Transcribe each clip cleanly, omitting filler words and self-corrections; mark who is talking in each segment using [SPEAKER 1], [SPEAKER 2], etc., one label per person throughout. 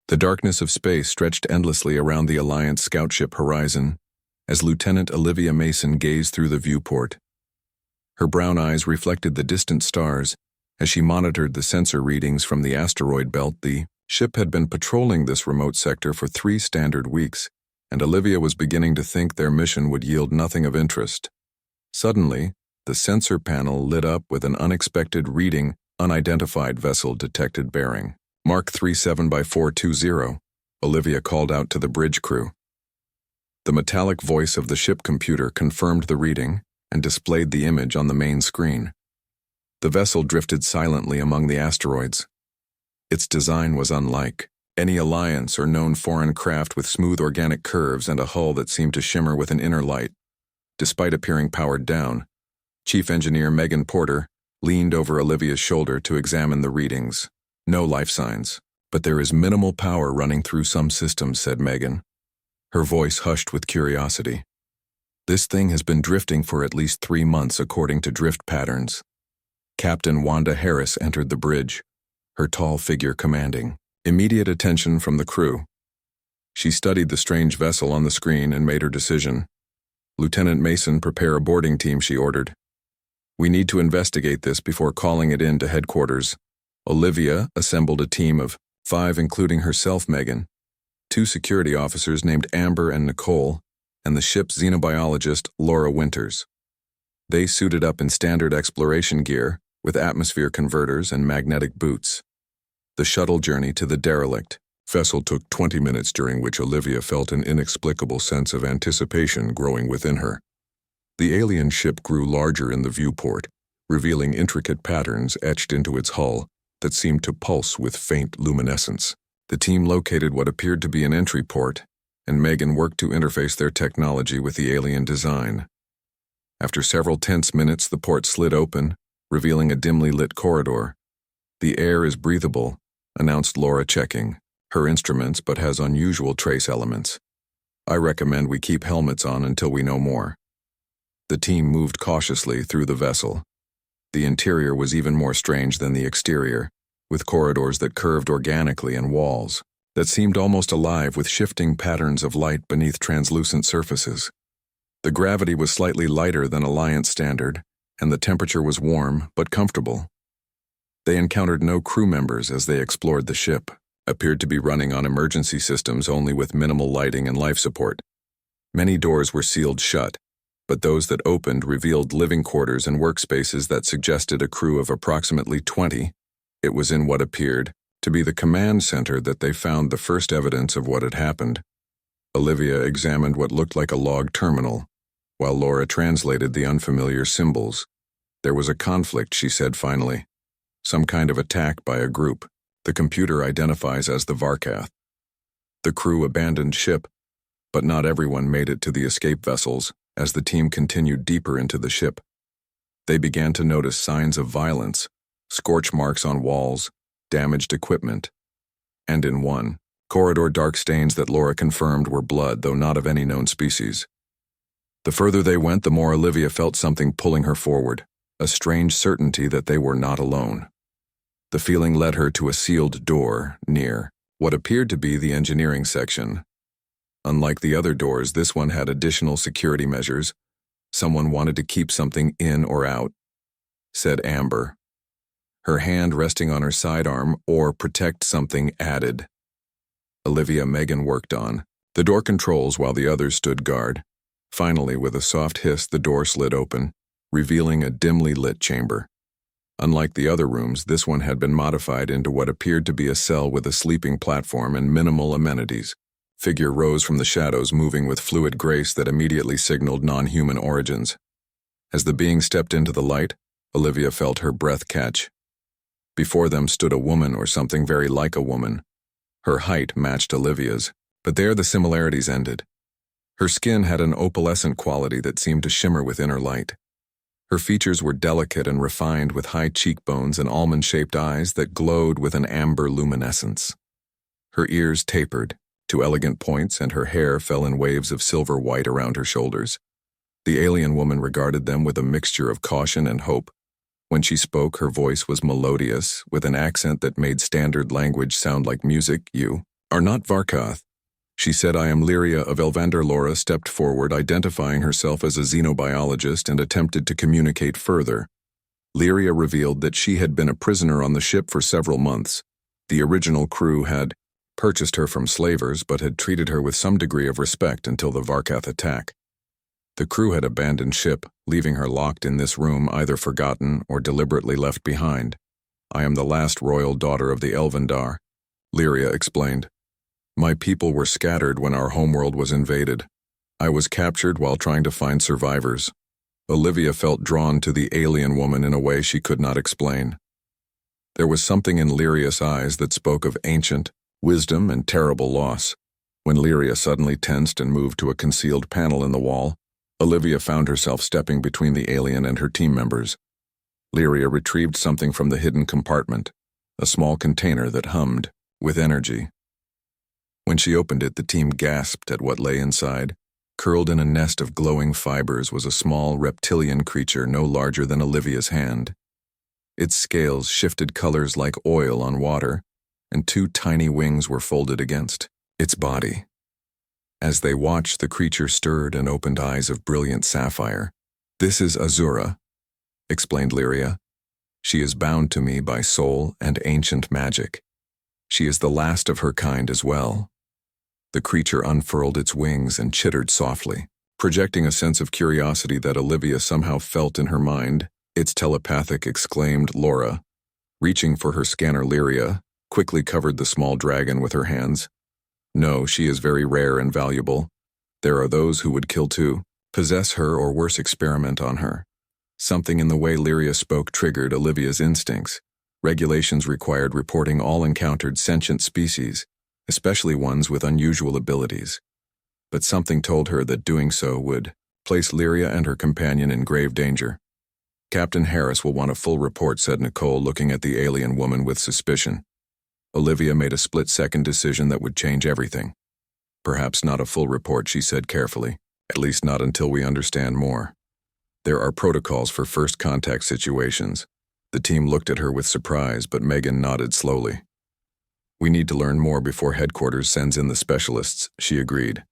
[SPEAKER 1] The darkness of space stretched endlessly around the Alliance scout ship horizon as Lieutenant Olivia Mason gazed through the viewport. Her brown eyes reflected the distant stars as she monitored the sensor readings from the asteroid belt. The ship had been patrolling this remote sector for 3 standard weeks, and Olivia was beginning to think their mission would yield nothing of interest. Suddenly, the sensor panel lit up with an unexpected reading. Unidentified vessel detected bearing. Mark 37x420, Olivia called out to the bridge crew. The metallic voice of the ship computer confirmed the reading and displayed the image on the main screen. The vessel drifted silently among the asteroids. Its design was unlike any Alliance or known foreign craft, with smooth organic curves and a hull that seemed to shimmer with an inner light. Despite appearing powered down, Chief Engineer Megan Porter leaned over Olivia's shoulder to examine the readings. No life signs, but there is minimal power running through some systems, said Megan. Her voice hushed with curiosity. This thing has been drifting for at least 3 months according to drift patterns. Captain Wanda Harris entered the bridge, her tall figure commanding immediate attention from the crew. She studied the strange vessel on the screen and made her decision. Lieutenant Mason, prepare a boarding team, she ordered. We need to investigate this before calling it in to headquarters. Olivia assembled a team of 5, including herself, Megan, 2 security officers named Amber and Nicole, and the ship's xenobiologist, Laura Winters. They suited up in standard exploration gear with atmosphere converters and magnetic boots. The shuttle journey to the derelict vessel took 20 minutes, during which Olivia felt an inexplicable sense of anticipation growing within her. The alien ship grew larger in the viewport, revealing intricate patterns etched into its hull that seemed to pulse with faint luminescence. The team located what appeared to be an entry port, and Megan worked to interface their technology with the alien design. After several tense minutes, the port slid open, revealing a dimly lit corridor. The air is breathable, announced Laura, checking her instruments, but has unusual trace elements. I recommend we keep helmets on until we know more. The team moved cautiously through the vessel. The interior was even more strange than the exterior, with corridors that curved organically and walls that seemed almost alive with shifting patterns of light beneath translucent surfaces. The gravity was slightly lighter than Alliance standard, and the temperature was warm but comfortable. They encountered no crew members as they explored the ship, appeared to be running on emergency systems only with minimal lighting and life support. Many doors were sealed shut, but those that opened revealed living quarters and workspaces that suggested a crew of approximately 20. It was in what appeared to be the command center that they found the first evidence of what had happened. Olivia examined what looked like a log terminal, while Laura translated the unfamiliar symbols. There was a conflict, she said finally. Some kind of attack by a group. The computer identifies as the Varkath. The crew abandoned ship, but not everyone made it to the escape vessels. As the team continued deeper into the ship, they began to notice signs of violence, scorch marks on walls, damaged equipment, and in one corridor, dark stains that Laura confirmed were blood, though not of any known species. The further they went, the more Olivia felt something pulling her forward, a strange certainty that they were not alone. The feeling led her to a sealed door near what appeared to be the engineering section. Unlike the other doors, this one had additional security measures. Someone wanted to keep something in or out, said Amber, her hand resting on her sidearm, or protect something added. Olivia Megan worked on the door controls while the others stood guard. Finally, with a soft hiss, the door slid open, revealing a dimly lit chamber. Unlike the other rooms, this one had been modified into what appeared to be a cell with a sleeping platform and minimal amenities. Figure rose from the shadows, moving with fluid grace that immediately signaled non-human origins. As the being stepped into the light, Olivia felt her breath catch. Before them stood a woman, or something very like a woman. Her height matched Olivia's, but there the similarities ended. Her skin had an opalescent quality that seemed to shimmer with inner light. Her features were delicate and refined, with high cheekbones and almond-shaped eyes that glowed with an amber luminescence. Her ears tapered to elegant points, and her hair fell in waves of silver white around her shoulders. The alien woman regarded them with a mixture of caution and hope. When she spoke, her voice was melodious, with an accent that made standard language sound like music. You Are not Varkath. She said, I am Lyria of Elvander. Laura stepped forward, identifying herself as a xenobiologist, and attempted to communicate further. Lyria revealed that she had been a prisoner on the ship for several months. The original crew had purchased her from slavers but had treated her with some degree of respect until the Varkath attack. The crew had abandoned ship, leaving her locked in this room, either forgotten or deliberately left behind. I am the last royal daughter of the Elvendar, Lyria explained. My people were scattered when our homeworld was invaded. I was captured while trying to find survivors. Olivia felt drawn to the alien woman in a way she could not explain. There was something in Lyria's eyes that spoke of ancient wisdom and terrible loss. When Lyria suddenly tensed and moved to a concealed panel in the wall, Olivia found herself stepping between the alien and her team members. Lyria retrieved something from the hidden compartment, a small container that hummed with energy. When she opened it, the team gasped at what lay inside. Curled in a nest of glowing fibers was a small reptilian creature no larger than Olivia's hand. Its scales shifted colors like oil on water, and two tiny wings were folded against its body. As they watched, the creature stirred and opened eyes of brilliant sapphire. This is Azura, explained Lyria. She is bound to me by soul and ancient magic. She is the last of her kind as well. The creature unfurled its wings and chittered softly, projecting a sense of curiosity that Olivia somehow felt in her mind. It's telepathic, exclaimed Laura. Reaching for her scanner, Lyria quickly covered the small dragon with her hands. No, she is very rare and valuable. There are those who would kill too, possess her, or worse, experiment on her. Something in the way Lyria spoke triggered Olivia's instincts. Regulations required reporting all encountered sentient species, especially ones with unusual abilities. But something told her that doing so would place Lyria and her companion in grave danger. Captain Harris will want a full report, said Nicole, looking at the alien woman with suspicion. Olivia made a split-second decision that would change everything. Perhaps not a full report, she said carefully, at least not until we understand more. There are protocols for first contact situations. The team looked at her with surprise, but Megan nodded slowly. We need to learn more before headquarters sends in the specialists, she agreed.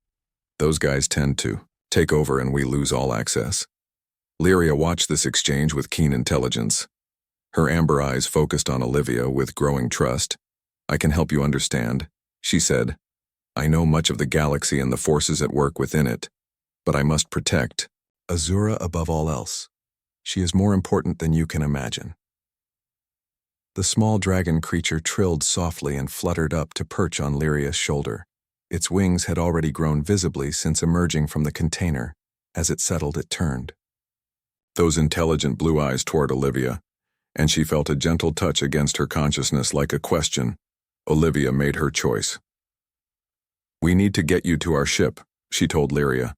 [SPEAKER 1] Those guys tend to take over and we lose all access. Lyria watched this exchange with keen intelligence. Her amber eyes focused on Olivia with growing trust. I can help you understand, she said. I know much of the galaxy and the forces at work within it, but I must protect Azura above all else. She is more important than you can imagine. The small dragon creature trilled softly and fluttered up to perch on Lyria's shoulder. Its wings had already grown visibly since emerging from the container. As it settled, it turned those intelligent blue eyes toward Olivia, and she felt a gentle touch against her consciousness like a question. Olivia made her choice. We need to get you to our ship, she told Lyria,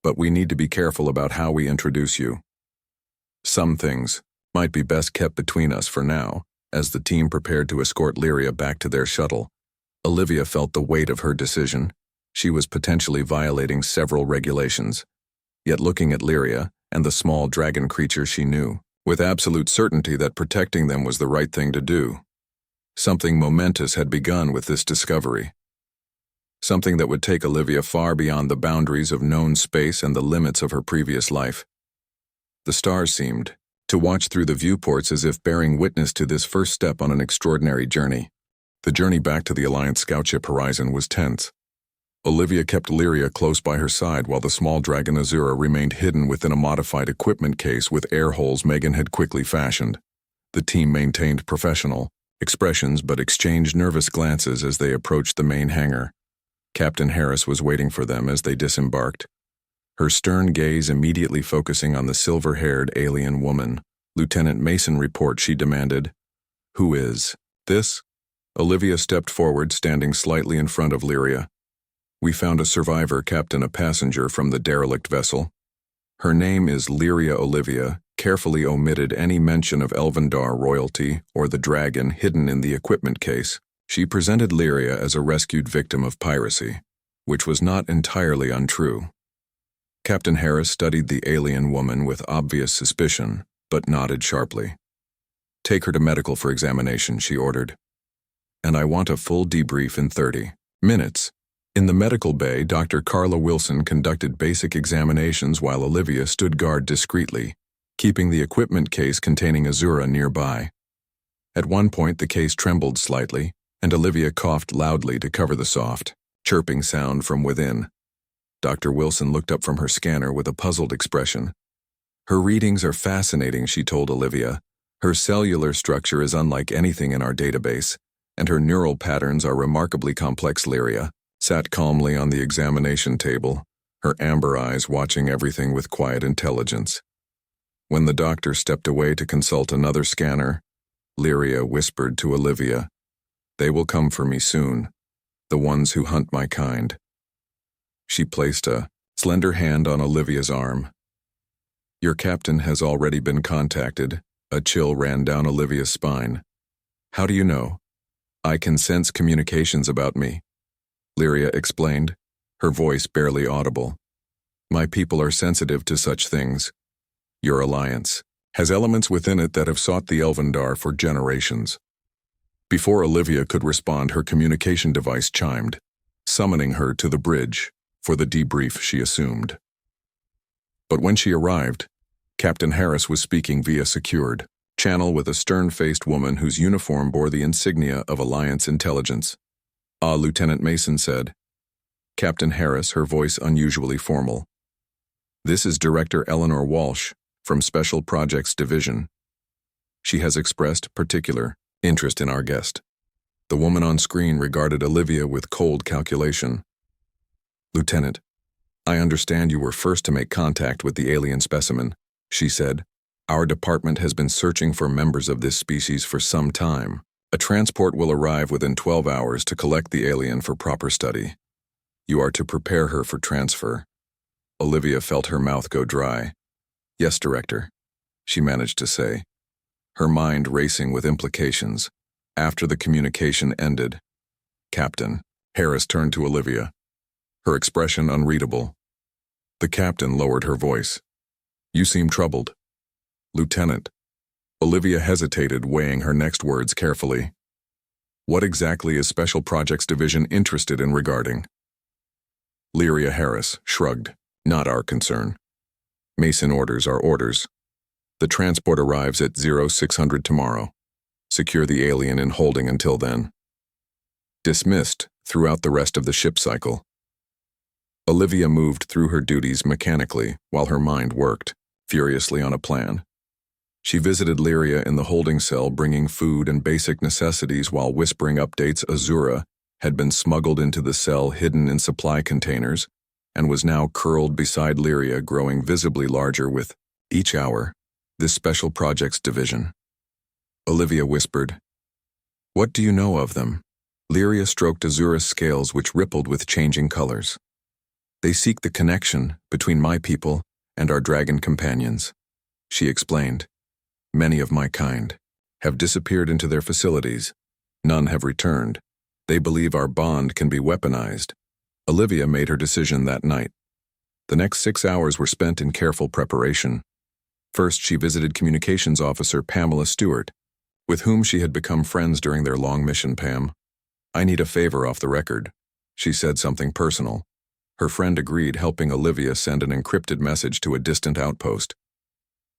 [SPEAKER 1] but we need to be careful about how we introduce you. Some things might be best kept between us for now. As the team prepared to escort Lyria back to their shuttle, Olivia felt the weight of her decision. She was potentially violating several regulations. Yet looking at Lyria and the small dragon creature, she knew with absolute certainty that protecting them was the right thing to do. Something momentous had begun with this discovery. Something that would take Olivia far beyond the boundaries of known space and the limits of her previous life. The stars seemed to watch through the viewports as if bearing witness to this first step on an extraordinary journey. The journey back to the Alliance scoutship Horizon was tense. Olivia kept Lyria close by her side while the small dragon Azura remained hidden within a modified equipment case with air holes Megan had quickly fashioned. The team maintained professional expressions but exchanged nervous glances as they approached the main hangar. Captain Harris was waiting for them as they disembarked, her stern gaze immediately focusing on the silver-haired alien woman. Lieutenant Mason, report, she demanded. Who is this? Olivia stepped forward, standing slightly in front of Lyria. We found a survivor, Captain, a passenger from the derelict vessel. Her name is Lyria. Olivia carefully omitted any mention of Elvendar royalty or the dragon hidden in the equipment case. She presented Lyria as a rescued victim of piracy, which was not entirely untrue. Captain Harris studied the alien woman with obvious suspicion, but nodded sharply. Take her to medical for examination, she ordered. and I want a full debrief in 30 minutes. In the medical bay, Dr. Carla Wilson conducted basic examinations while Olivia stood guard discreetly, keeping the equipment case containing Azura nearby. At one point, the case trembled slightly, and Olivia coughed loudly to cover the soft, chirping sound from within. Dr. Wilson looked up from her scanner with a puzzled expression. Her readings are fascinating, she told Olivia. Her cellular structure is unlike anything in our database, and her neural patterns are remarkably complex. Lyria sat calmly on the examination table, her amber eyes watching everything with quiet intelligence. When the doctor stepped away to consult another scanner, Lyria whispered to Olivia, "They will come for me soon, the ones who hunt my kind." She placed a slender hand on Olivia's arm. "Your captain has already been contacted." A chill ran down Olivia's spine. "How do you know?" "I can sense communications about me," Lyria explained, her voice barely audible. "My people are sensitive to such things. Your alliance has elements within it that have sought the Elvendar for generations." Before Olivia could respond, her communication device chimed, summoning her to the bridge for the debrief she assumed. But when she arrived, Captain Harris was speaking via secured channel with a stern-faced woman whose uniform bore the insignia of Alliance intelligence. "Ah," Lieutenant Mason said. Captain Harris, her voice unusually formal. "This is Director Eleanor Walsh from Special Projects Division. She has expressed particular interest in our guest." The woman on screen regarded Olivia with cold calculation. "Lieutenant, I understand you were first to make contact with the alien specimen," she said. "Our department has been searching for members of this species for some time. A transport will arrive within 12 hours to collect the alien for proper study. You are to prepare her for transfer." Olivia felt her mouth go dry. "Yes, Director," she managed to say, her mind racing with implications. After the communication ended, "Captain," Harris turned to Olivia, her expression unreadable. The captain lowered her voice. "You seem troubled." "Lieutenant." Olivia hesitated, weighing her next words carefully. "What exactly is Special Projects Division interested in regarding?" Lyria Harris shrugged. "Not our concern. Mason orders are orders. The transport arrives at 0600 tomorrow. Secure the alien in holding until then." Dismissed throughout the rest of the ship cycle. Olivia moved through her duties mechanically while her mind worked furiously on a plan. She visited Lyria in the holding cell, bringing food and basic necessities while whispering updates. Azura had been smuggled into the cell hidden in supply containers and was now curled beside Lyria, growing visibly larger with each hour. "This Special Projects Division," Olivia whispered. "What do you know of them?" Lyria stroked Azura's scales, which rippled with changing colors. "They seek the connection between my people and our dragon companions," she explained. "Many of my kind have disappeared into their facilities. None have returned. They believe our bond can be weaponized." Olivia made her decision that night. The next 6 hours were spent in careful preparation. First, she visited Communications Officer Pamela Stewart, with whom she had become friends during their long mission. "Pam, I need a favor off the record." She said something personal. Her friend agreed, helping Olivia send an encrypted message to a distant outpost.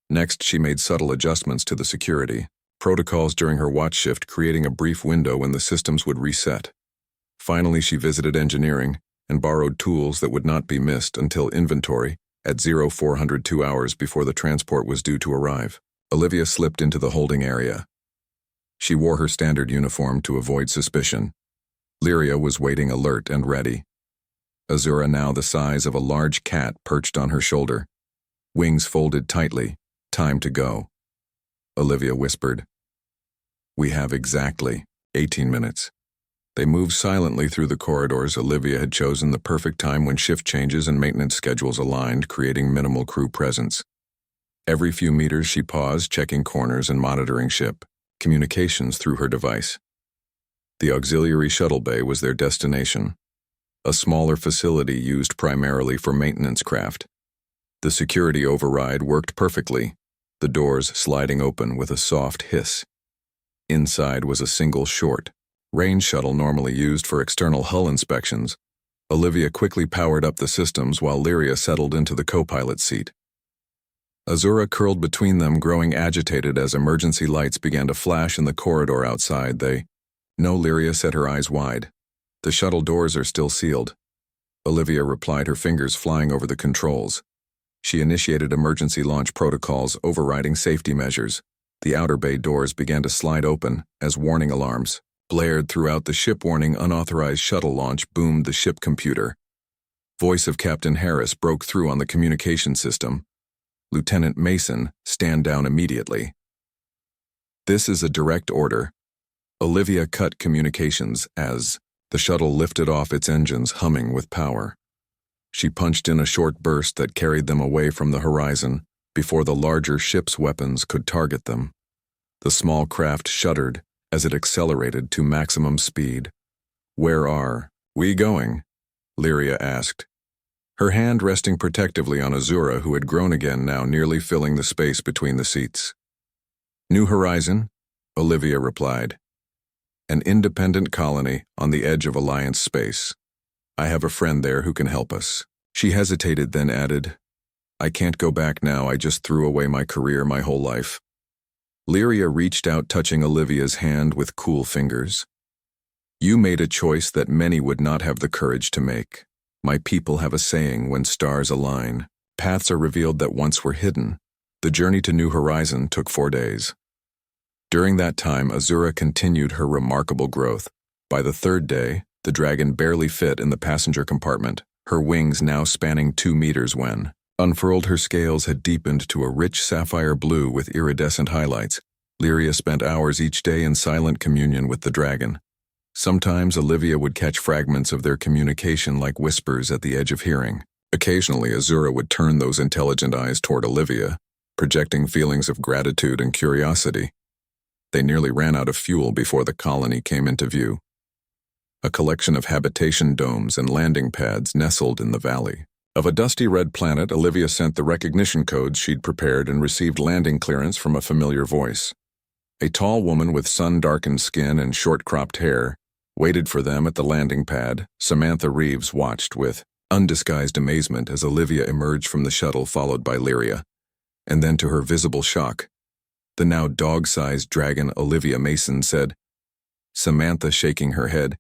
[SPEAKER 1] Next, she made subtle adjustments to the security protocols during her watch shift, creating a brief window when the systems would reset. Finally, she visited engineering and borrowed tools that would not be missed until inventory at 0400, 2 hours before the transport was due to arrive. Olivia slipped into the holding area. She wore her standard uniform to avoid suspicion. Lyria was waiting alert and ready. Azura, now the size of a large cat, perched on her shoulder, wings folded tightly. "Time to go," Olivia whispered. "We have exactly 18 minutes. They moved silently through the corridors. Olivia had chosen the perfect time when shift changes and maintenance schedules aligned, creating minimal crew presence. Every few meters she paused, checking corners and monitoring ship communications through her device. The auxiliary shuttle bay was their destination, a smaller facility used primarily for maintenance craft. The security override worked perfectly, the doors sliding open with a soft hiss. Inside was a single short, range shuttle normally used for external hull inspections, Olivia quickly powered up the systems while Lyria settled into the co-pilot seat. Azura curled between them, growing agitated as emergency lights began to flash in the corridor outside. No, Lyria set her eyes wide. The shuttle doors are still sealed. Olivia replied, her fingers flying over the controls. She initiated emergency launch protocols, overriding safety measures. The outer bay doors began to slide open as warning alarms blared throughout the ship. Warning, unauthorized shuttle launch, boomed the ship computer. Voice of Captain Harris broke through on the communication system. Lieutenant Mason, stand down immediately. This is a direct order. Olivia cut communications as the shuttle lifted off its engines, humming with power. She punched in a short burst that carried them away from the horizon before the larger ship's weapons could target them. The small craft shuddered as it accelerated to maximum speed. "Where are we going?" Lyria asked, her hand resting protectively on Azura, who had grown again, now nearly filling the space between the seats. "New Horizon," Olivia replied. "An independent colony on the edge of Alliance space. I have a friend there who can help us." She hesitated, then added, "I can't go back now. I just threw away my career, my whole life." Lyria reached out, touching Olivia's hand with cool fingers. "You made a choice that many would not have the courage to make. My people have a saying, when stars align, paths are revealed that once were hidden." The journey to New Horizon took 4 days. During that time, Azura continued her remarkable growth. By the 3rd day, the dragon barely fit in the passenger compartment, her wings now spanning 2 meters when, unfurled, her scales had deepened to a rich sapphire blue with iridescent highlights. Lyria spent hours each day in silent communion with the dragon. Sometimes Olivia would catch fragments of their communication like whispers at the edge of hearing. Occasionally, Azura would turn those intelligent eyes toward Olivia, projecting feelings of gratitude and curiosity. They nearly ran out of fuel before the colony came into view. A collection of habitation domes and landing pads nestled in the valley. Of a dusty red planet, Olivia sent the recognition codes she'd prepared and received landing clearance from a familiar voice. A tall woman with sun-darkened skin and short-cropped hair waited for them at the landing pad. Samantha Reeves watched with undisguised amazement as Olivia emerged from the shuttle, followed by Lyria. And then, to her visible shock, the now dog-sized dragon Olivia Mason said, Samantha shaking her head,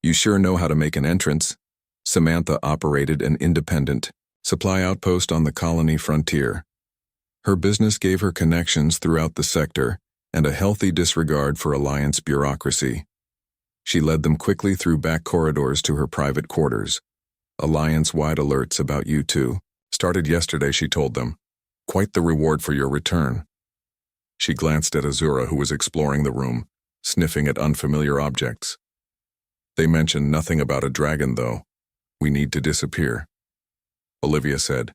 [SPEAKER 1] "You sure know how to make an entrance." Samantha operated an independent supply outpost on the colony frontier. Her business gave her connections throughout the sector and a healthy disregard for Alliance bureaucracy. She led them quickly through back corridors to her private quarters. "Alliance-wide alerts about you two started yesterday," she told them. "Quite the reward for your return." She glanced at Azura, who was exploring the room, sniffing at unfamiliar objects. "They mentioned nothing about a dragon, though. We need to disappear," Olivia said.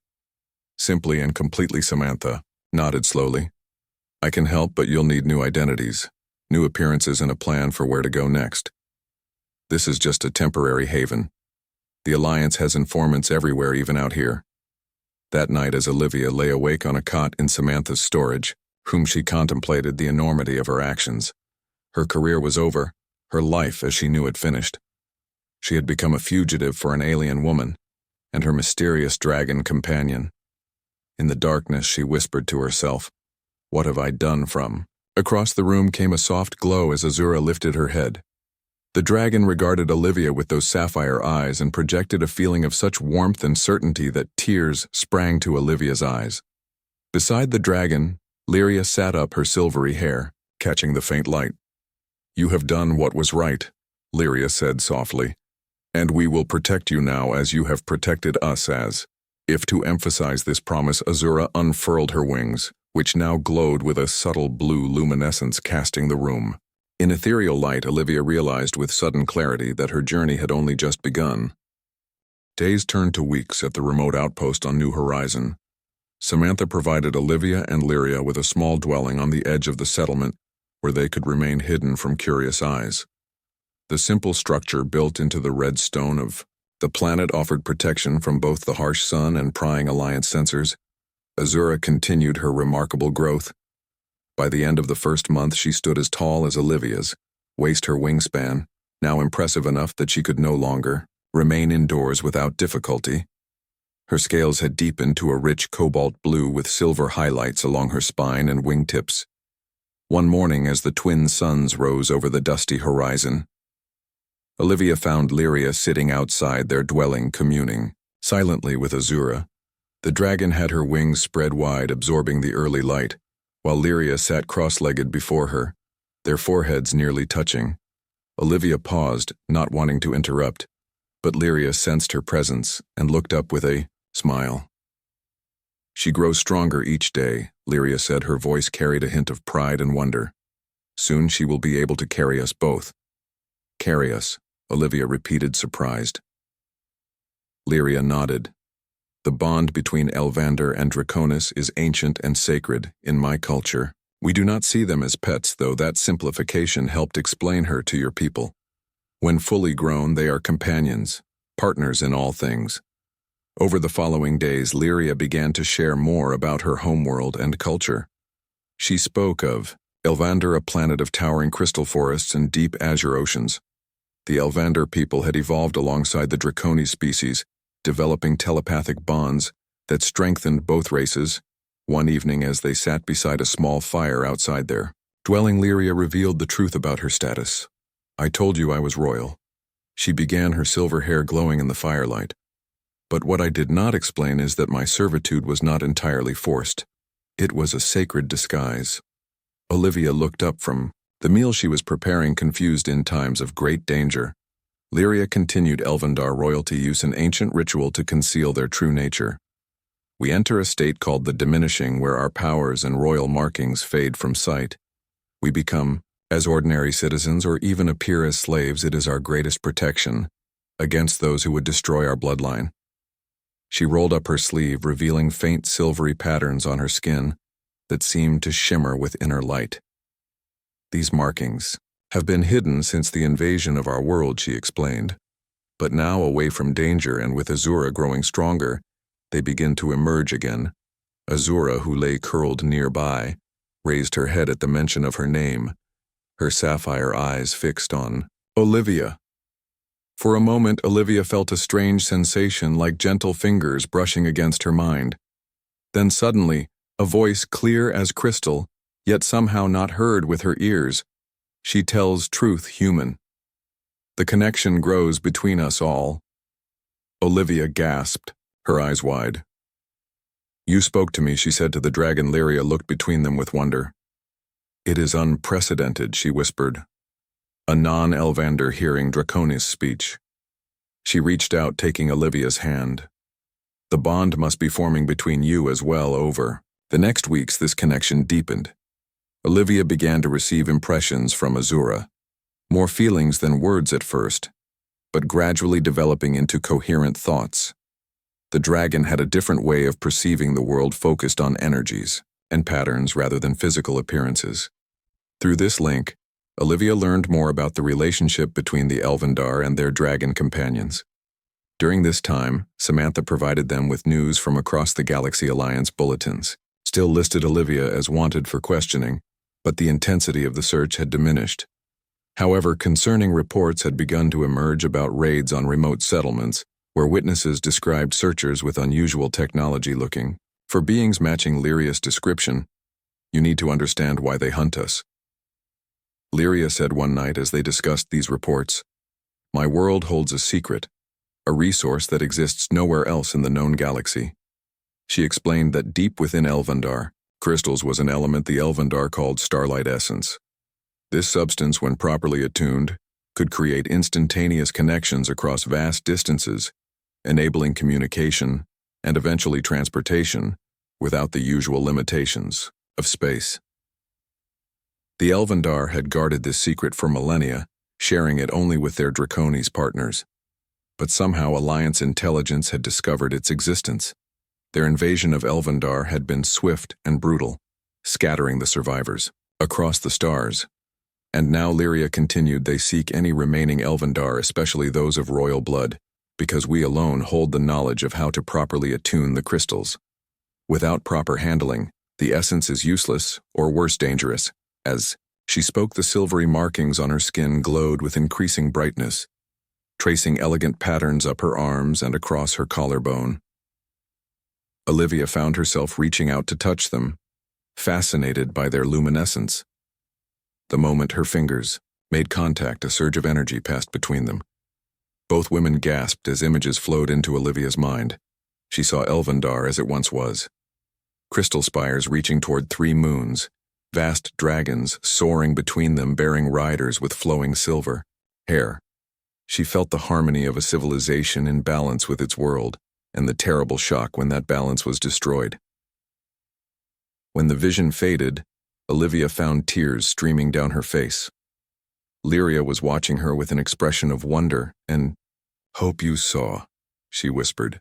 [SPEAKER 1] Simply and completely. Samantha nodded slowly. "I can help, but you'll need new identities, new appearances, and a plan for where to go next. This is just a temporary haven. The Alliance has informants everywhere, even out here." That night, as Olivia lay awake on a cot in Samantha's storage, whom she contemplated the enormity of her actions, her career was over, her life as she knew it finished. She had become a fugitive for an alien woman and her mysterious dragon companion. In the darkness, she whispered to herself, "What have I done?" Across the room came a soft glow as Azura lifted her head. The dragon regarded Olivia with those sapphire eyes and projected a feeling of such warmth and certainty that tears sprang to Olivia's eyes. Beside the dragon, Lyria sat up, her silvery hair catching the faint light. "You have done what was right," Lyria said softly, "and we will protect you now as you have protected us." As if to emphasize this promise, Azura unfurled her wings, which now glowed with a subtle blue luminescence, casting the room. In ethereal light, Olivia realized with sudden clarity that her journey had only just begun. Days turned to weeks at the remote outpost on New Horizon. Samantha provided Olivia and Lyria with a small dwelling on the edge of the settlement where they could remain hidden from curious eyes. The simple structure built into the red stone of the planet offered protection from both the harsh sun and prying Alliance sensors. Azura continued her remarkable growth. By the end of the first month, she stood as tall as Olivia's, waste her wingspan, now impressive enough that she could no longer remain indoors without difficulty. Her scales had deepened to a rich cobalt blue with silver highlights along her spine and wingtips. One morning, as the twin suns rose over the dusty horizon, Olivia found Lyria sitting outside their dwelling communing silently with Azura. The dragon had her wings spread wide, absorbing the early light, while Lyria sat cross-legged before her, their foreheads nearly touching. Olivia paused, not wanting to interrupt, but Lyria sensed her presence and looked up with a smile. "She grows stronger each day," Lyria said. Her voice carried a hint of pride and wonder. "Soon she will be able to carry us both." "Carry us," Olivia repeated, surprised. Lyria nodded. "The bond between Elvander and Draconis is ancient and sacred in my culture. We do not see them as pets, though that simplification helped explain her to your people. When fully grown, they are companions, partners in all things." Over the following days, Lyria began to share more about her homeworld and culture. She spoke of Elvander, a planet of towering crystal forests and deep azure oceans. The Elvander people had evolved alongside the Draconis species, developing telepathic bonds that strengthened both races. One evening, as they sat beside a small fire outside their dwelling, Lyria revealed the truth about her status. "I told you I was royal." She began, her silver hair glowing in the firelight. "But what I did not explain is that my servitude was not entirely forced. It was a sacred disguise." Olivia looked up from the meal she was preparing, confused. "In times of great danger," Lyria continued, "Elvandar royalty use an ancient ritual to conceal their true nature. We enter a state called the diminishing, where our powers and royal markings fade from sight. We become as ordinary citizens or even appear as slaves. It is our greatest protection against those who would destroy our bloodline." She rolled up her sleeve, revealing faint silvery patterns on her skin that seemed to shimmer with inner light. "These markings have been hidden since the invasion of our world," she explained. "But now, away from danger and with Azura growing stronger, they begin to emerge again." Azura, who lay curled nearby, raised her head at the mention of her name, her sapphire eyes fixed on Olivia. For a moment, Olivia felt a strange sensation, like gentle fingers brushing against her mind. Then suddenly, a voice clear as crystal, yet somehow not heard with her ears. "She tells truth, human. The connection grows between us all." Olivia gasped, her eyes wide. "You spoke to me," she said to the dragon. Lyria looked between them with wonder. "It is unprecedented," she whispered, a non-Elvander hearing Draconis' speech. She reached out, taking Olivia's hand. "The bond must be forming between you as well." Over the next weeks, this connection deepened. Olivia began to receive impressions from Azura, more feelings than words at first, but gradually developing into coherent thoughts. The dragon had a different way of perceiving the world, focused on energies and patterns rather than physical appearances. Through this link, Olivia learned more about the relationship between the Elvandar and their dragon companions. During this time, Samantha provided them with news from across the Galaxy Alliance. Bulletins still listed Olivia as wanted for questioning, but the intensity of the search had diminished. However, concerning reports had begun to emerge about raids on remote settlements, where witnesses described searchers with unusual technology looking for beings matching Lyria's description. "You need to understand why they hunt us," Lyria said one night as they discussed these reports. "My world holds a secret, a resource that exists nowhere else in the known galaxy." She explained that deep within Elvandar, crystals was an element the Elvandar called starlight essence. This substance, when properly attuned, could create instantaneous connections across vast distances, enabling communication and eventually transportation without the usual limitations of space. The Elvandar had guarded this secret for millennia, sharing it only with their Draconis partners. But somehow Alliance intelligence had discovered its existence. Their invasion of Elvandar had been swift and brutal, scattering the survivors across the stars. And now, Lyria continued, they seek any remaining Elvandar, especially those of royal blood, because we alone hold the knowledge of how to properly attune the crystals. Without proper handling, the essence is useless, or worse, dangerous, as She spoke. The silvery markings on her skin glowed with increasing brightness, tracing elegant patterns up her arms and across her collarbone. Olivia found herself reaching out to touch them, fascinated by their luminescence. The moment her fingers made contact, a surge of energy passed between them. Both women gasped as images flowed into Olivia's mind. She saw Elvendar as it once was. Crystal spires reaching toward 3 moons, vast dragons soaring between them bearing riders with flowing silver hair. She felt the harmony of a civilization in balance with its world, and the terrible shock when that balance was destroyed. When the vision faded, Olivia found tears streaming down her face. Lyria was watching her with an expression of wonder and "Hope you saw," she whispered.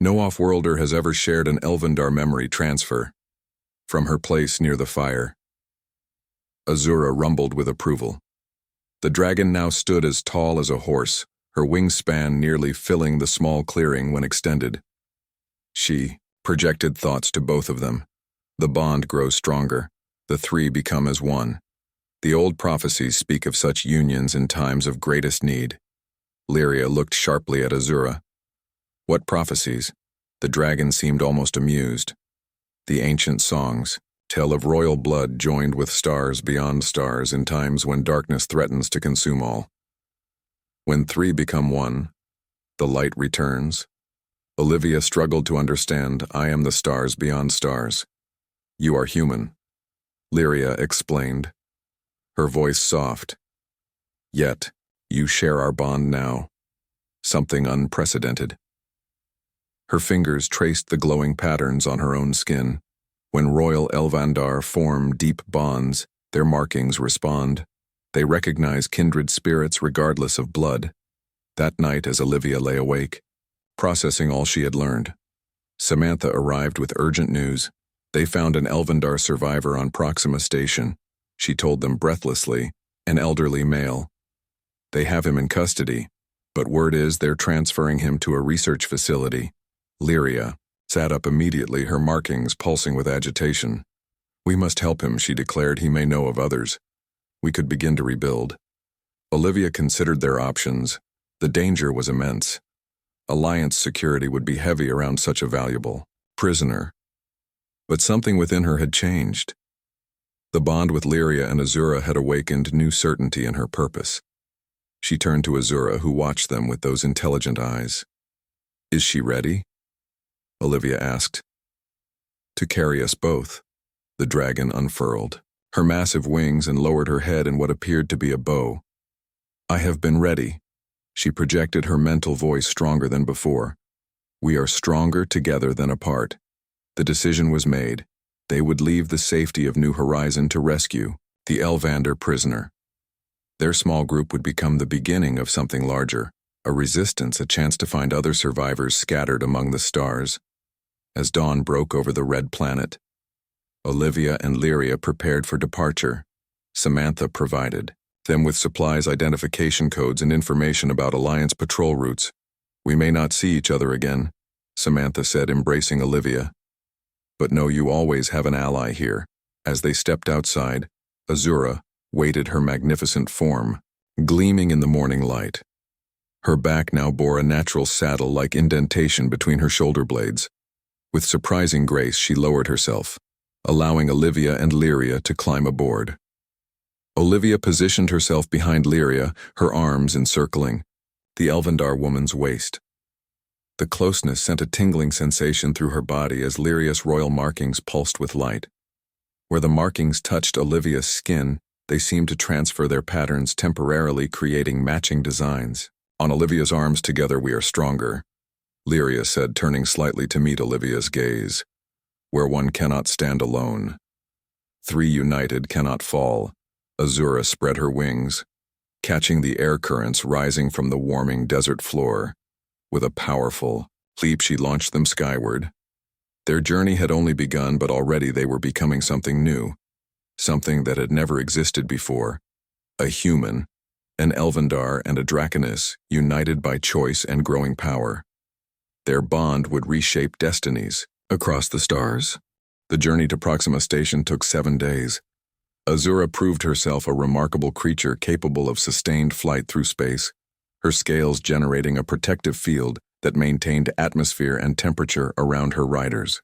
[SPEAKER 1] No off-worlder has ever shared an Elvendar memory transfer. From her place near the fire, Azura rumbled with approval. The dragon now stood as tall as a horse, her wingspan nearly filling the small clearing when extended. She projected thoughts to both of them. The bond grows stronger. The 3 become as one. The old prophecies speak of such unions in times of greatest need. Lyria looked sharply at Azura. What prophecies? The dragon seemed almost amused. The ancient songs tell of royal blood joined with stars beyond stars in times when darkness threatens to consume all. When 3 become one, the light returns. Olivia struggled to understand. I am the stars beyond stars. You are human, Lyria explained, her voice soft. Yet, you share our bond now. Something unprecedented. Her fingers traced the glowing patterns on her own skin. When royal Elvendar form deep bonds, their markings respond. They recognize kindred spirits regardless of blood. That night, as Olivia lay awake, processing all she had learned, Samantha arrived with urgent news. They found an Elvendar survivor on Proxima Station. She told them breathlessly, an elderly male. They have him in custody, but word is they're transferring him to a research facility. Lyria sat up immediately, her markings pulsing with agitation. We must help him, she declared. He may know of others. We could begin to rebuild. Olivia considered their options. The danger was immense. Alliance security would be heavy around such a valuable prisoner. But something within her had changed. The bond with Lyria and Azura had awakened new certainty in her purpose. She turned to Azura, who watched them with those intelligent eyes. Is she ready? Olivia asked. To carry us both, the dragon unfurled her massive wings and lowered her head in what appeared to be a bow. I have been ready. She projected, her mental voice stronger than before. We are stronger together than apart. The decision was made. They would leave the safety of New Horizon to rescue the Elvander prisoner. Their small group would become the beginning of something larger, a resistance, a chance to find other survivors scattered among the stars. As dawn broke over the red planet, Olivia and Lyria prepared for departure. Samantha provided them with supplies, identification codes, and information about Alliance patrol routes. We may not see each other again, Samantha said, embracing Olivia. But know you always have an ally here. As they stepped outside, Azura waited, her magnificent form gleaming in the morning light. Her back now bore a natural saddle-like indentation between her shoulder blades. With surprising grace, she lowered herself, allowing Olivia and Lyria to climb aboard. Olivia positioned herself behind Lyria, her arms encircling the Elvendar woman's waist. The closeness sent a tingling sensation through her body as Lyria's royal markings pulsed with light. Where the markings touched Olivia's skin, they seemed to transfer their patterns, temporarily creating matching designs. On Olivia's arms, together we are stronger, Lyria said, turning slightly to meet Olivia's gaze. Where one cannot stand alone, 3 united cannot fall. Azura spread her wings, catching the air currents rising from the warming desert floor. With a powerful leap, she launched them skyward. Their journey had only begun, but already they were becoming something new, something that had never existed before. A human, an Elvendar and a Draconis, united by choice and growing power. Their bond would reshape destinies across the stars. The journey to Proxima Station took 7 days. Azura proved herself a remarkable creature capable of sustained flight through space, her scales generating a protective field that maintained atmosphere and temperature around her riders.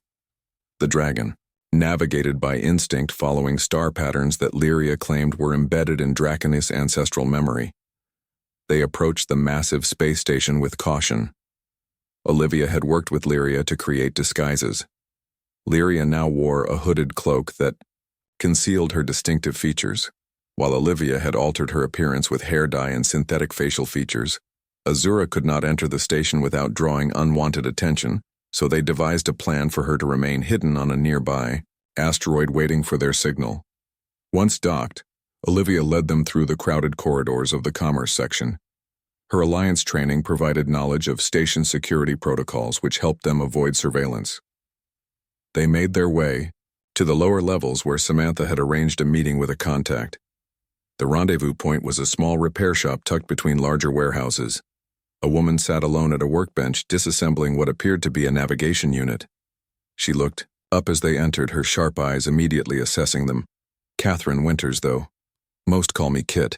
[SPEAKER 1] The dragon, navigated by instinct following star patterns that Lyria claimed were embedded in Draconis' ancestral memory. They approached the massive space station with caution. Olivia had worked with Lyria to create disguises. Lyria now wore a hooded cloak that concealed her distinctive features, while Olivia had altered her appearance with hair dye and synthetic facial features. Azura could not enter the station without drawing unwanted attention, so they devised a plan for her to remain hidden on a nearby asteroid waiting for their signal. Once docked, Olivia led them through the crowded corridors of the commerce section. Her alliance training provided knowledge of station security protocols which helped them avoid surveillance. They made their way to the lower levels where Samantha had arranged a meeting with a contact. The rendezvous point was a small repair shop tucked between larger warehouses. A woman sat alone at a workbench disassembling what appeared to be a navigation unit. She looked up as they entered, her sharp eyes immediately assessing them. "Catherine Winters, though. Most call me Kit."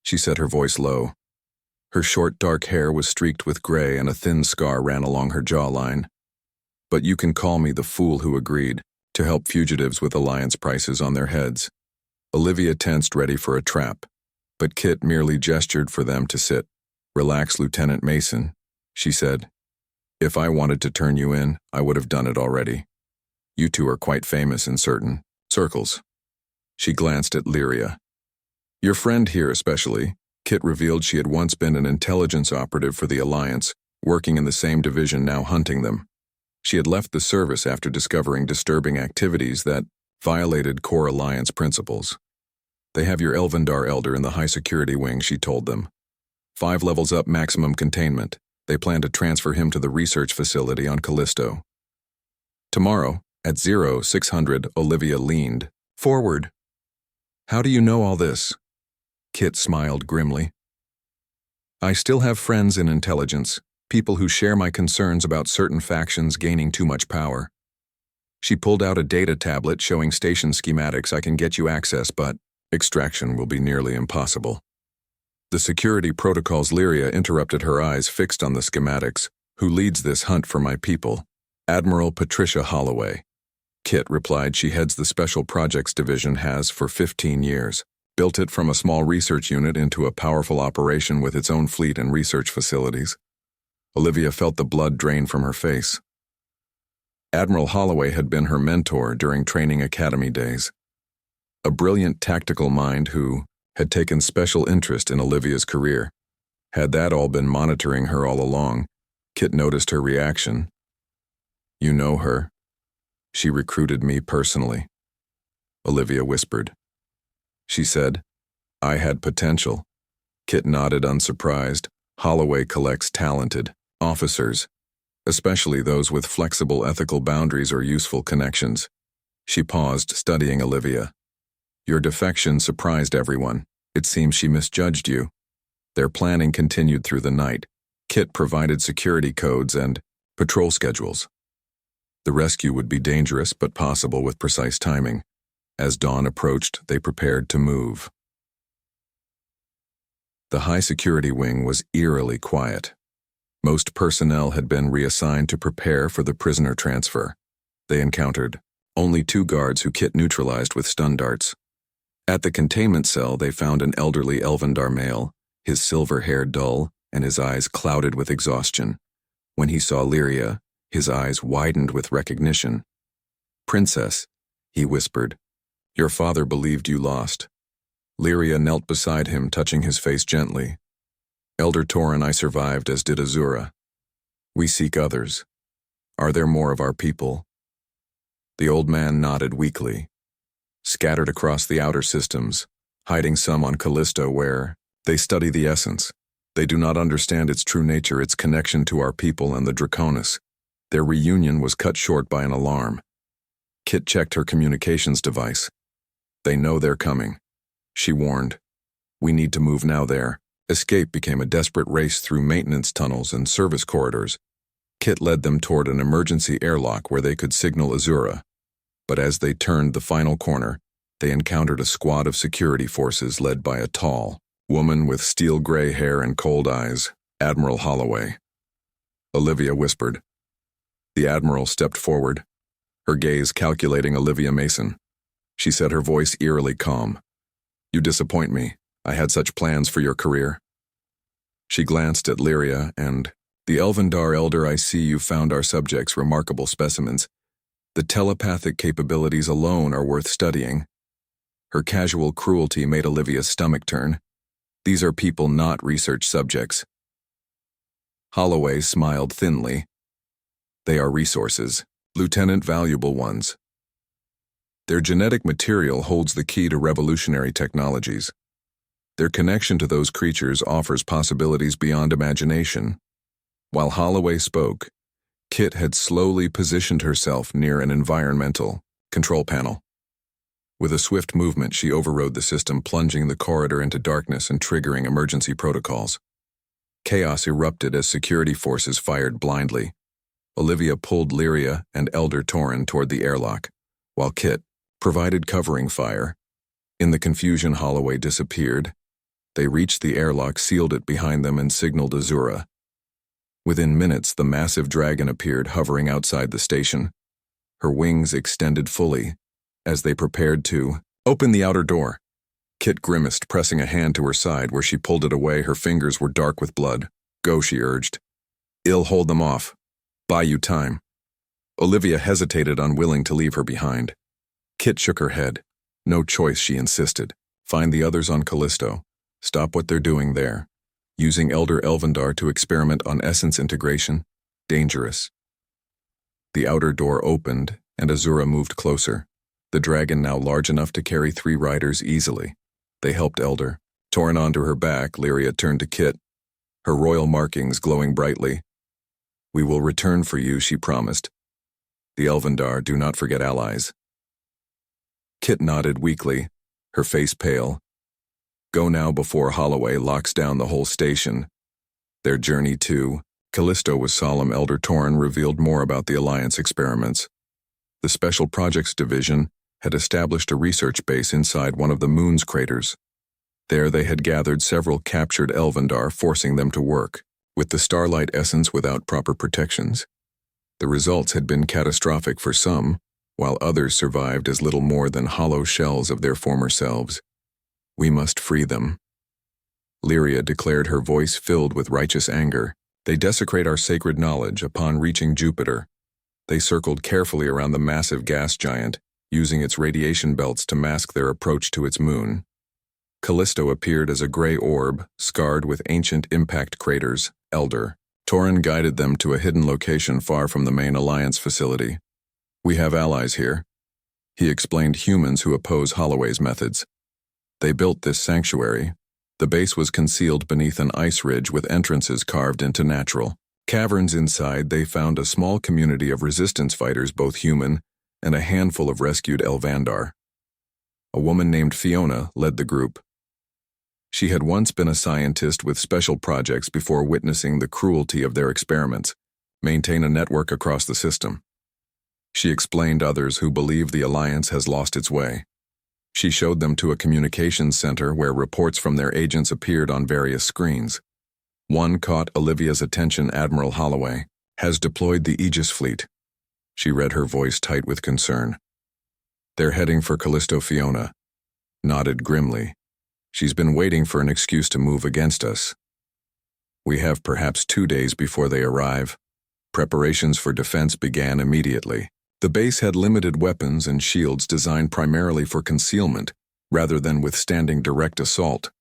[SPEAKER 1] She said, her voice low. Her short dark hair was streaked with gray and a thin scar ran along her jawline. "But you can call me the fool who agreed to help fugitives with alliance prices on their heads." Olivia tensed, ready for a trap, but Kit merely gestured for them to sit. "Relax, Lieutenant Mason," she said. "If I wanted to turn you in, I would have done it already. You two are quite famous in certain circles." She glanced at Lyria. "Your friend here especially." Kit revealed she had once been an intelligence operative for the Alliance, working in the same division now hunting them. She had left the service after discovering disturbing activities that violated core Alliance principles. "They have your Elvendar Elder in the high-security wing," she told them. 5 levels up maximum containment. They plan to transfer him to the research facility on Callisto. Tomorrow, at 0600, Olivia leaned forward. "How do you know all this?" Kit smiled grimly. "I still have friends in intelligence, people who share my concerns about certain factions gaining too much power." She pulled out a data tablet showing station schematics. "I can get you access, but extraction will be nearly impossible." The security protocols. Lyria interrupted, her eyes fixed on the schematics. "Who leads this hunt for my people?" "Admiral Patricia Holloway." Kit replied, "She heads the Special Projects Division, has for 15 years. Built it from a small research unit into a powerful operation with its own fleet and research facilities." Olivia felt the blood drain from her face. Admiral Holloway had been her mentor during training academy days. A brilliant tactical mind who had taken special interest in Olivia's career. Had that all been monitoring her all along? Kit noticed her reaction. "You know her? She recruited me personally," Olivia whispered. She said, "I had potential." Kit nodded, unsurprised. Holloway collects talented officers, especially those with flexible ethical boundaries or useful connections. She paused, studying Olivia. "Your defection surprised everyone. It seems she misjudged you." Their planning continued through the night. Kit provided security codes and patrol schedules. The rescue would be dangerous but possible with precise timing. As dawn approached, they prepared to move. The high-security wing was eerily quiet. Most personnel had been reassigned to prepare for the prisoner transfer. They encountered only 2 guards who Kit neutralized with stun darts. At the containment cell, they found an elderly Elvendar male, his silver hair dull and his eyes clouded with exhaustion. When he saw Lyria, his eyes widened with recognition. "Princess," he whispered, "your father believed you lost." Lyria knelt beside him, touching his face gently. "Elder Torin, I survived, as did Azura. We seek others. Are there more of our people?" The old man nodded weakly. "Scattered across the outer systems, hiding some on Callisto where they study the essence. They do not understand its true nature, its connection to our people and the Draconis." Their reunion was cut short by an alarm. Kit checked her communications device. "They know they're coming," she warned. "We need to move now there." Escape became a desperate race through maintenance tunnels and service corridors. Kit led them toward an emergency airlock where they could signal Azura. But as they turned the final corner, they encountered a squad of security forces led by a tall woman with steel-gray hair and cold eyes, Admiral Holloway. Olivia whispered. The Admiral stepped forward, her gaze calculating Olivia Mason. She said, her voice eerily calm. You disappoint me. I had such plans for your career. She glanced at Lyria and, the Elvendar Elder, I see you found our subjects remarkable specimens. The telepathic capabilities alone are worth studying. Her casual cruelty made Olivia's stomach turn. These are people, not research subjects. Holloway smiled thinly. They are resources, Lieutenant, valuable ones. Their genetic material holds the key to revolutionary technologies. Their connection to those creatures offers possibilities beyond imagination. While Holloway spoke, Kit had slowly positioned herself near an environmental control panel. With a swift movement, she overrode the system, plunging the corridor into darkness and triggering emergency protocols. Chaos erupted as security forces fired blindly. Olivia pulled Lyria and Elder Torin toward the airlock, while Kit provided covering fire. In the confusion, Holloway disappeared. They reached the airlock, sealed it behind them, and signaled Azura. Within minutes, the massive dragon appeared, hovering outside the station. Her wings extended fully as they prepared to open the outer door. Kit grimaced, pressing a hand to her side where she pulled it away. Her fingers were dark with blood. Go, she urged. I'll hold them off. Buy you time. Olivia hesitated, unwilling to leave her behind. Kit shook her head. No choice, she insisted. Find the others on Callisto. Stop what they're doing there. Using Elder Elvendar to experiment on essence integration? Dangerous. The outer door opened, and Azura moved closer. The dragon, now large enough to carry 3 riders easily. They helped Elder. Torn onto her back, Lyria turned to Kit, her royal markings glowing brightly. We will return for you, she promised. The Elvendar do not forget allies. Kit nodded weakly, her face pale. Go now before Holloway locks down the whole station. Their journey to Callisto was solemn. Elder Torin revealed more about the Alliance experiments. The Special Projects Division had established a research base inside one of the moon's craters. There they had gathered several captured Elvendar, forcing them to work with the starlight essence without proper protections. The results had been catastrophic for some, while others survived as little more than hollow shells of their former selves. We must free them. Lyria declared, her voice filled with righteous anger. They desecrate our sacred knowledge. Upon reaching Jupiter, they circled carefully around the massive gas giant, using its radiation belts to mask their approach to its moon. Callisto appeared as a gray orb, scarred with ancient impact craters. Elder Torin guided them to a hidden location far from the main Alliance facility. We have allies here. He explained, humans who oppose Holloway's methods. They built this sanctuary. The base was concealed beneath an ice ridge with entrances carved into natural caverns. Inside, they found a small community of resistance fighters, both human, and a handful of rescued Elvandar. A woman named Fiona led the group. She had once been a scientist with special projects before witnessing the cruelty of their experiments, maintain a network across the system. She explained others who believe the Alliance has lost its way. She showed them to a communications center where reports from their agents appeared on various screens. One caught Olivia's attention. Admiral Holloway has deployed the Aegis fleet. She read, her voice tight with concern. They're heading for Callisto. Fiona nodded grimly. She's been waiting for an excuse to move against us. We have perhaps 2 days before they arrive. Preparations for defense began immediately. The base had limited weapons and shields designed primarily for concealment, rather than withstanding direct assault.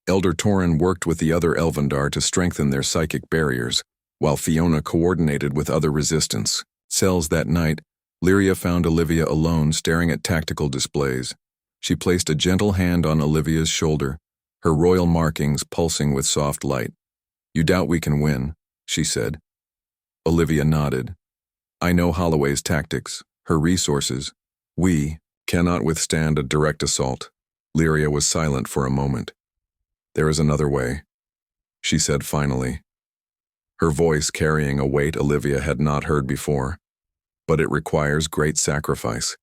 [SPEAKER 1] Elder Torin worked with the other Elvendar to strengthen their psychic barriers, while Fiona coordinated with other resistance cells. That night, Lyria found Olivia alone, staring at tactical displays. She placed a gentle hand on Olivia's shoulder, her royal markings pulsing with soft light. You doubt we can win, she said. Olivia nodded. I know Holloway's tactics, her resources. We cannot withstand a direct assault. Lyria was silent for a moment. There is another way, she said finally, her voice carrying a weight Olivia had not heard before. But it requires great sacrifice.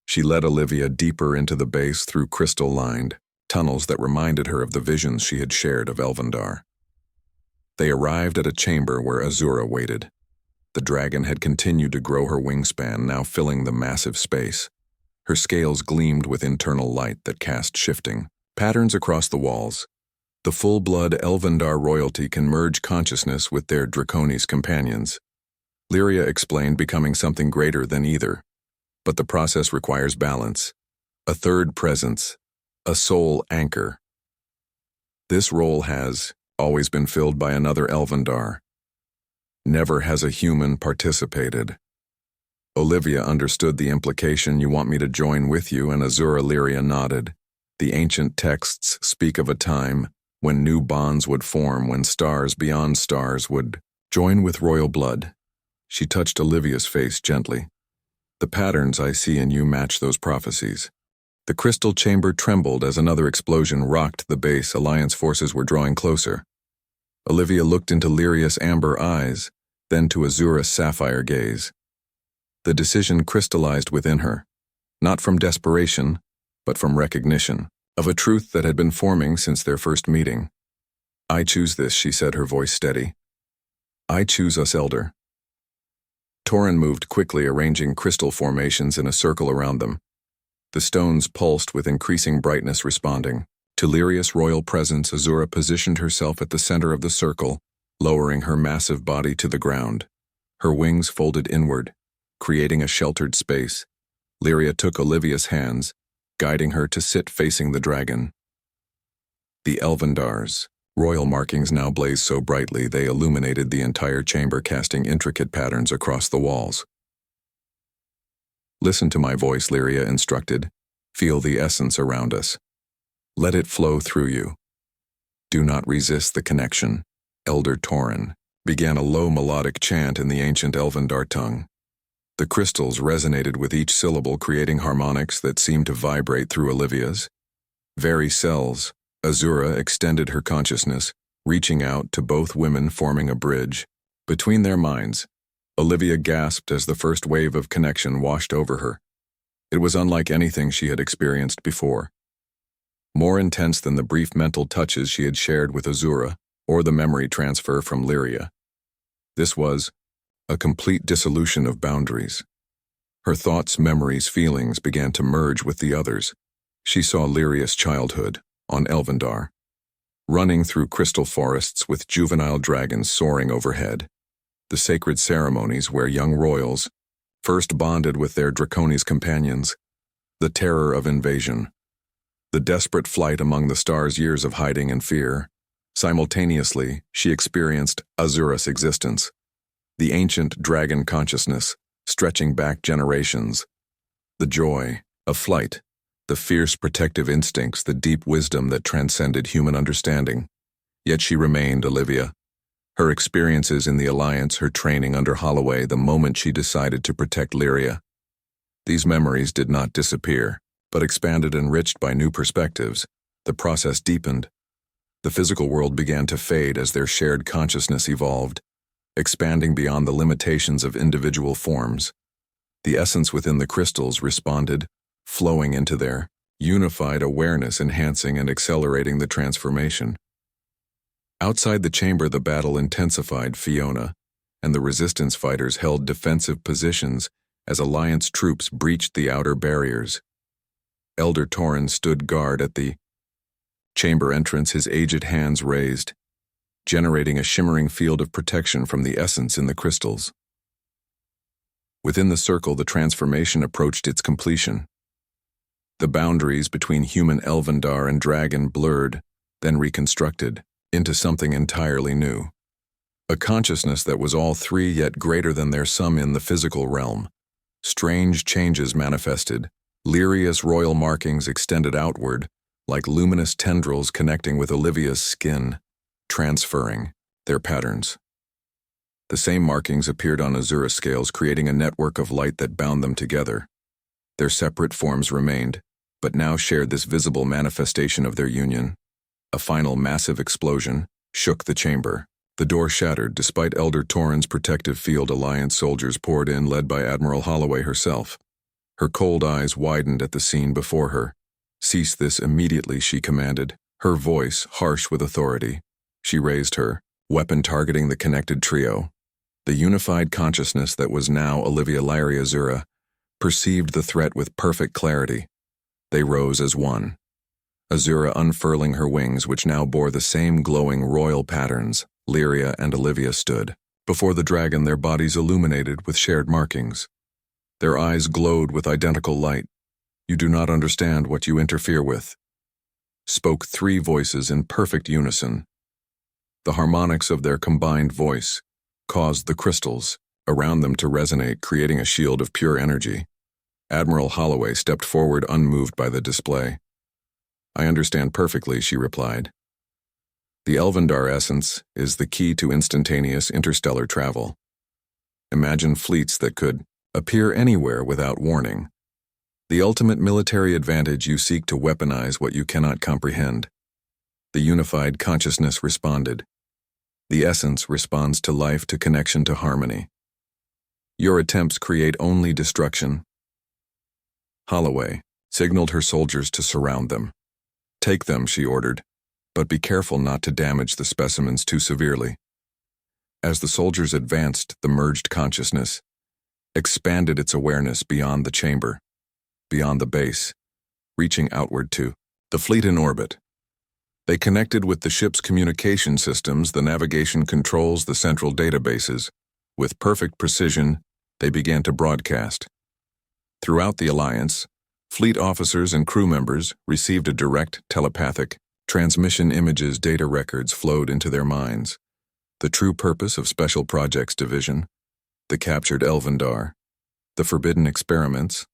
[SPEAKER 1] She led Olivia deeper into the base through crystal-lined tunnels that reminded her of the visions she had shared of Elvendar. They arrived at a chamber where Azura waited. The dragon had continued to grow her wingspan, now filling the massive space. Her scales gleamed with internal light that cast shifting patterns across the walls. The full-blood Elvendar royalty can merge consciousness with their Draconis companions. Lyria explained, becoming something greater than either. But the process requires balance, a third presence, a soul anchor. This role has always been filled by another Elvendar. Never has a human participated. Olivia understood the implication. You want me to join with you? And Azura Lyria nodded. The ancient texts speak of a time when new bonds would form, when stars beyond stars would join with royal blood. She touched Olivia's face gently. The patterns I see in you match those prophecies. The crystal chamber trembled as another explosion rocked the base. Alliance forces were drawing closer. Olivia looked into Lyria's amber eyes, then to Azura's sapphire gaze. The decision crystallized within her, not from desperation, but from recognition of a truth that had been forming since their first meeting. I choose this, she said, her voice steady. I choose us, Elder. Tauren moved quickly, arranging crystal formations in a circle around them. The stones pulsed with increasing brightness, responding. To Lyria's royal presence, Azura positioned herself at the center of the circle, lowering her massive body to the ground. Her wings folded inward, creating a sheltered space. Lyria took Olivia's hands, guiding her to sit facing the dragon. The Elvendar's royal markings now blazed so brightly they illuminated the entire chamber, casting intricate patterns across the walls. Listen to my voice, Lyria instructed. Feel the essence around us. Let it flow through you. Do not resist the connection. Elder Tauren began a low melodic chant in the ancient Elvendar tongue. The crystals resonated with each syllable, creating harmonics that seemed to vibrate through Olivia's very cells. Azura extended her consciousness, reaching out to both women, forming a bridge between their minds. Olivia gasped as the first wave of connection washed over her. It was unlike anything she had experienced before. More intense than the brief mental touches she had shared with Azura, or the memory transfer from Lyria. This was a complete dissolution of boundaries. Her thoughts, memories, feelings began to merge with the others. She saw Lyria's childhood on Elvendar, running through crystal forests with juvenile dragons soaring overhead. The sacred ceremonies where young royals first bonded with their Draconis companions. The terror of invasion. The desperate flight among the stars, years of hiding and fear. Simultaneously, she experienced Azura's existence. The ancient dragon consciousness, stretching back generations. The joy of flight. The fierce protective instincts, the deep wisdom that transcended human understanding. Yet she remained Olivia. Her experiences in the Alliance, her training under Holloway, the moment she decided to protect Lyria. These memories did not disappear, but expanded, enriched by new perspectives. The process deepened. The physical world began to fade as their shared consciousness evolved, expanding beyond the limitations of individual forms. The essence within the crystals responded, flowing into their unified awareness, enhancing and accelerating the transformation. Outside the chamber, the battle intensified. Fiona and the resistance fighters held defensive positions as Alliance troops breached the outer barriers. Elder Tauren stood guard at the chamber entrance, his aged hands raised, generating a shimmering field of protection from the essence in the crystals. Within the circle, the transformation approached its completion. The boundaries between human Elvendar and dragon blurred, then reconstructed into something entirely new. A consciousness that was all three, yet greater than their sum in the physical realm. Strange changes manifested. Lyria's royal markings extended outward, like luminous tendrils connecting with Olivia's skin, transferring their patterns. The same markings appeared on Azura's scales, creating a network of light that bound them together. Their separate forms remained, but now shared this visible manifestation of their union. A final massive explosion shook the chamber. The door shattered. Despite Elder Tauren's protective field, Alliance soldiers poured in, led by Admiral Holloway herself. Her cold eyes widened at the scene before her. "Cease this immediately," she commanded, her voice harsh with authority. She raised her weapon targeting the connected trio. The unified consciousness that was now Olivia Lyria Zura perceived the threat with perfect clarity. They rose as one. Azura unfurling her wings, which now bore the same glowing royal patterns, Lyria and Olivia stood. Before the dragon, their bodies illuminated with shared markings. Their eyes glowed with identical light. "You do not understand what you interfere with," spoke three voices in perfect unison. The harmonics of their combined voice caused the crystals around them to resonate, creating a shield of pure energy. Admiral Holloway stepped forward, unmoved by the display. "I understand perfectly," she replied. "The Elvendar essence is the key to instantaneous interstellar travel. Imagine fleets that could appear anywhere without warning. The ultimate military advantage. You seek to weaponize what you cannot comprehend." The unified consciousness responded. The essence responds to life, to connection, to harmony. Your attempts create only destruction. Holloway signaled her soldiers to surround them. "Take them," she ordered, "but be careful not to damage the specimens too severely." As the soldiers advanced, the merged consciousness expanded its awareness beyond the chamber, beyond the base, reaching outward to the fleet in orbit. They connected with the ship's communication systems, the navigation controls, the central databases. With perfect precision, they began to broadcast. Throughout the Alliance, fleet officers and crew members received a direct telepathic transmission. Images, data records flowed into their minds. The true purpose of Special Projects Division, the captured Elvendar, the forbidden experiments,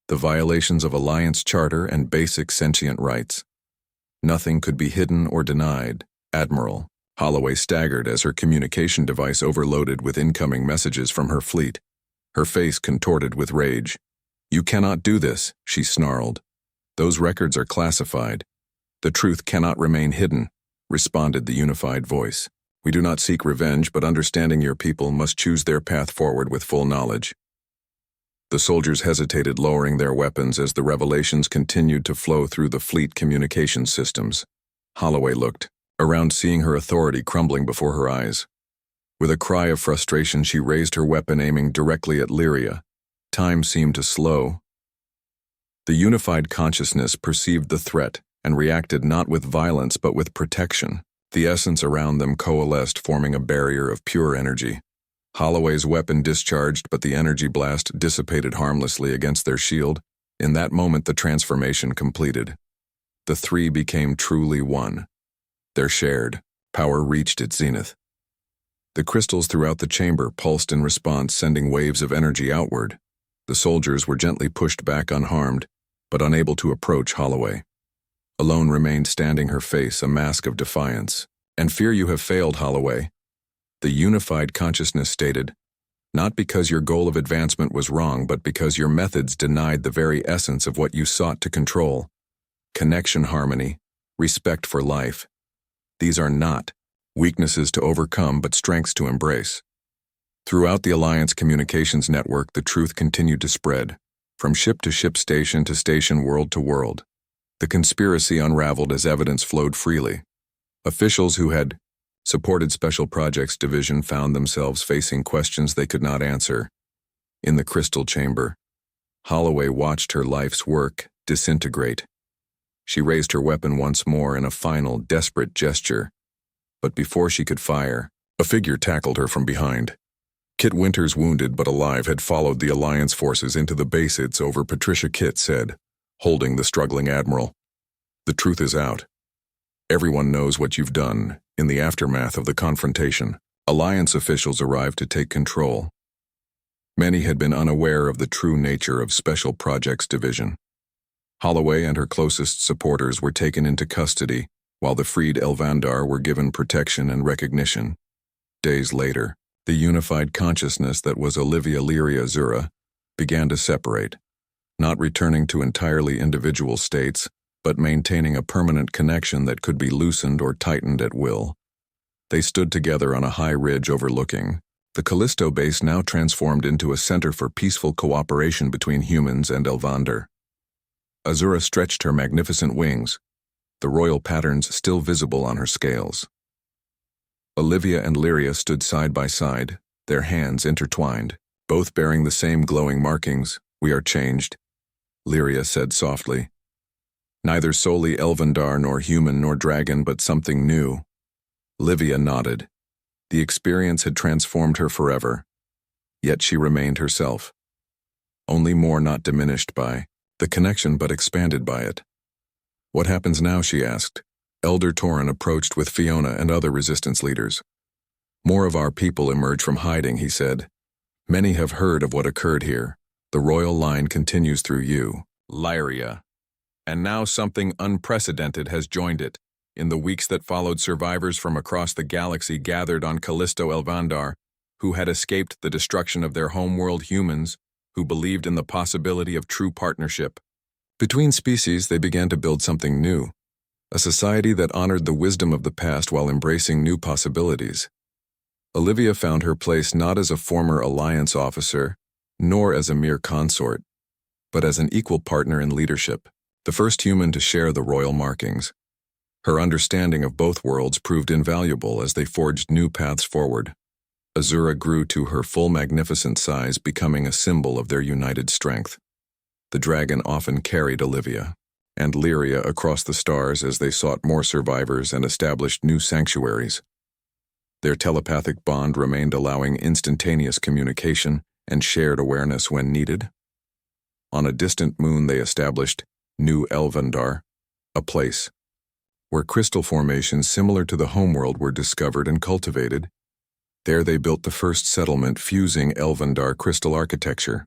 [SPEAKER 1] the violations of Alliance Charter and basic sentient rights. Nothing could be hidden or denied. Admiral Holloway staggered as her communication device overloaded with incoming messages from her fleet. Her face contorted with rage. "You cannot do this," she snarled. "Those records are classified. The truth cannot remain hidden," responded the unified voice. "We do not seek revenge, but understanding your people must choose their path forward with full knowledge." The soldiers hesitated, lowering their weapons as the revelations continued to flow through the fleet communication systems. Holloway looked around, seeing her authority crumbling before her eyes. With a cry of frustration, she raised her weapon, aiming directly at Lyria. Time seemed to slow. The unified consciousness perceived the threat and reacted not with violence but with protection. The essence around them coalesced, forming a barrier of pure energy. Holloway's weapon discharged, but the energy blast dissipated harmlessly against their shield. In that moment, the transformation completed. The three became truly one. Their shared power reached its zenith. The crystals throughout the chamber pulsed in response, sending waves of energy outward. The soldiers were gently pushed back unharmed, but unable to approach Holloway. Alone remained standing, her face a mask of defiance. "And fear you have failed, Holloway," the unified consciousness stated, "not because your goal of advancement was wrong, but because your methods denied the very essence of what you sought to control. Connection, harmony, respect for life. These are not weaknesses to overcome, but strengths to embrace." Throughout the Alliance communications network, the truth continued to spread, from ship to ship, station to station, world to world. The conspiracy unraveled as evidence flowed freely. Officials who had supported Special Projects Division found themselves facing questions they could not answer. In the crystal chamber, Holloway watched her life's work disintegrate. She raised her weapon once more in a final, desperate gesture. But before she could fire, a figure tackled her from behind. Kit Winters, wounded but alive, had followed the Alliance forces into the base. "It's over," Patricia Kit said, holding the struggling admiral. "The truth is out. Everyone knows what you've done." In the aftermath of the confrontation, Alliance officials arrived to take control. Many had been unaware of the true nature of Special Projects Division. Holloway and her closest supporters were taken into custody, while the freed Elvandar were given protection and recognition. Days later, the unified consciousness that was Olivia Lyria Zura began to separate, not returning to entirely individual states, but maintaining a permanent connection that could be loosened or tightened at will. They stood together on a high ridge overlooking The Callisto base now transformed into a center for peaceful cooperation between humans and Elvander. Azura stretched her magnificent wings, the royal patterns still visible on her scales. Olivia and Lyria stood side by side, their hands intertwined, both bearing the same glowing markings. "We are changed," Lyria said softly. "Neither solely Elvandar nor human nor dragon, but something new." Livia nodded. The experience had transformed her forever, yet she remained herself. Only more, not diminished by the connection but expanded by it. "What happens now?" she asked. Elder Torin approached with Fiona and other resistance leaders. "More of our people emerge from hiding," he said. "Many have heard of what occurred here. The royal line continues through you, Lyria. And now something unprecedented has joined it. In the weeks that followed, survivors from across the galaxy gathered on Callisto Elvandar, who had escaped the destruction of their homeworld, humans, who believed in the possibility of true partnership. Between species, they began to build something new, a society that honored the wisdom of the past while embracing new possibilities. Olivia found her place not as a former Alliance officer, nor as a mere consort, but as an equal partner in leadership, the first human to share the royal markings. Her understanding of both worlds proved invaluable as they forged new paths forward. Azura grew to her full magnificent size, becoming a symbol of their united strength. The dragon often carried Olivia and Lyria across the stars as they sought more survivors and established new sanctuaries. Their telepathic bond remained, allowing instantaneous communication and shared awareness when needed. On a distant moon, they established New Elvandar, a place where crystal formations similar to the homeworld were discovered and cultivated. There they built the first settlement fusing Elvandar crystal architecture.